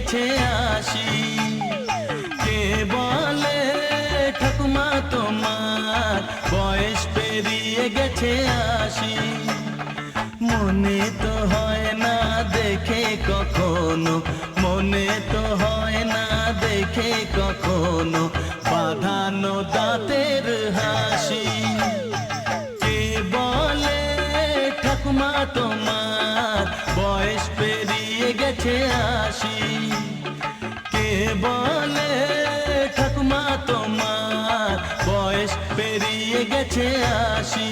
গেছে আসি। কে বলে ঠাকুমা তোমার বয়স পেরিয়ে গেছে আসি। মনে তো হয় না দেখে কখনো, মনে তো হয় না দেখে কখনো বাঁধানো দাঁতের হাসি। কে বলে ঠাকুমা তোমার বয়স পেরিয়ে গেছে আসি। কে বলে ঠাকুমা তোমার বয়স পেরিয়ে গেছে আসি।